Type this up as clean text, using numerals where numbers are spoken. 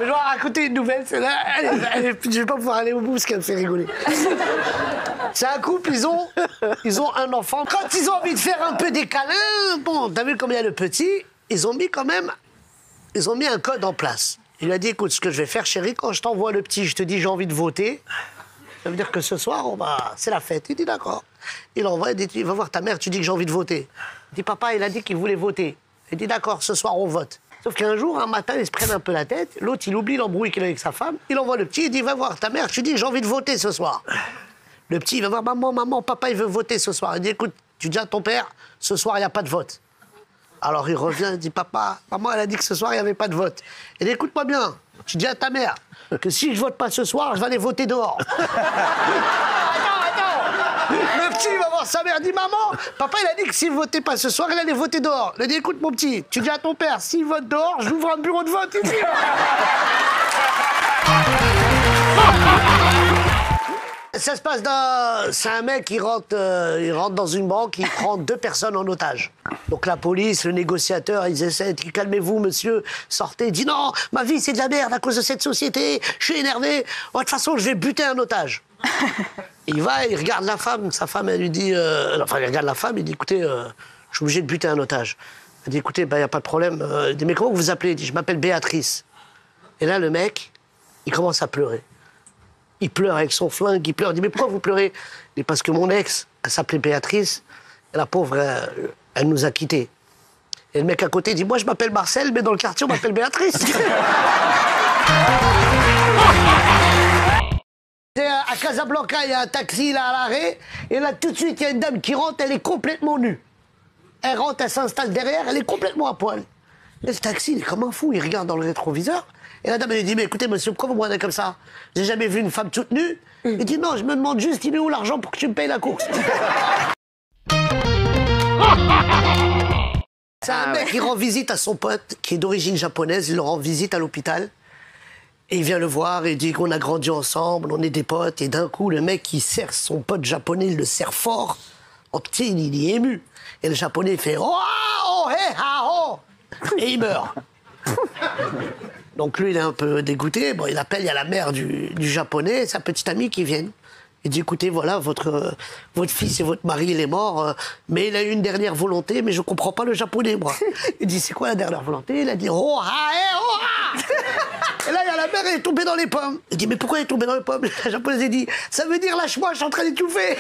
Je vais raconter une nouvelle, celle-là, je vais pas pouvoir aller au bout parce qu'elle me fait rigoler. C'est un couple, ils ont un enfant. Quand ils ont envie de faire un peu des câlins, bon, t'as vu comme il y a le petit, ils ont mis un code en place. Il a dit, écoute, ce que je vais faire, chérie, quand je t'envoie le petit, je te dis j'ai envie de voter. Ça veut dire que ce soir, c'est la fête. Il dit d'accord. Il envoie, il dit, il va voir ta mère, tu dis que j'ai envie de voter. Il dit, papa, il a dit qu'il voulait voter. Il dit, d'accord, ce soir, on vote. Sauf qu'un jour, un matin, ils se prennent un peu la tête. L'autre, il oublie l'embrouille qu'il a avec sa femme. Il envoie le petit, il dit, va voir ta mère, tu dis que j'ai envie de voter ce soir. Le petit, il va voir maman, papa, il veut voter ce soir. Il dit, écoute, tu dis à ton père, ce soir, il n'y a pas de vote. Alors il revient, il dit, papa, maman, elle a dit que ce soir, il n'y avait pas de vote. Il dit, écoute-moi bien, tu dis à ta mère que si je vote pas ce soir, je vais aller voter dehors. Attends. Le petit, il va voir sa mère, il dit, maman, papa, il a dit que s'il votait pas ce soir, il allait voter dehors. Il dit, écoute, mon petit, tu dis à ton père, s'il vote dehors, j'ouvre un bureau de vote ici. Ça se passe dans... C'est un mec qui rentre dans une banque, il prend 2 personnes en otage. Donc la police, le négociateur, ils essaient de calmez-vous, monsieur, sortez. Il dit non, ma vie c'est de la merde à cause de cette société, je suis énervé. Oh, de toute façon, je vais buter un otage. Il va, il regarde la femme, sa femme, elle lui dit... Enfin, il regarde la femme, il dit écoutez, je suis obligé de buter un otage. Elle dit écoutez, il n'y a pas de problème. Il dit mais comment vous vous appelez? Il dit je m'appelle Béatrice. Et là, le mec, il commence à pleurer. Il pleure avec son flingue, il pleure. Il dit, mais pourquoi vous pleurez? Il dit, parce que mon ex, elle s'appelait Béatrice, et la pauvre, elle nous a quittés. Et le mec à côté dit, moi je m'appelle Marcel, mais dans le quartier, on m'appelle Béatrice. À Casablanca, il y a un taxi là à l'arrêt, et là tout de suite, il y a une dame qui rentre, elle est complètement nue. Elle rentre, elle s'installe derrière, elle est complètement à poil. Et le taxi, il est comme un fou, il regarde dans le rétroviseur. Et la dame, elle lui dit, mais écoutez, monsieur, pourquoi vous me regardez comme ça? J'ai jamais vu une femme toute nue. Il dit, non, je me demande juste, il est où l'argent pour que tu me payes la course? C'est un mec qui rend visite à son pote, qui est d'origine japonaise, il le rend visite à l'hôpital. Et il vient le voir, et il dit qu'on a grandi ensemble, on est des potes. Et d'un coup, le mec, il serre son pote japonais, il le serre fort. En petit, il est ému. Et le japonais, il fait, oh, oh, hey, ha, oh. Et il meurt. Donc lui, il est un peu dégoûté. Bon, il appelle, il y a la mère du japonais, sa petite amie qui vient. Il dit, écoutez, voilà, votre fils et votre mari, il est mort, mais il a eu une dernière volonté, mais je comprends pas le japonais, moi. Il dit, c'est quoi la dernière volonté? Il a dit, oh, ha, eh, oh, ha. Et là, il y a la mère, elle est tombée dans les pommes. Il dit, mais pourquoi elle est tombée dans les pommes? La japonaise, elle dit, ça veut dire, lâche-moi, je suis en train d'étouffer.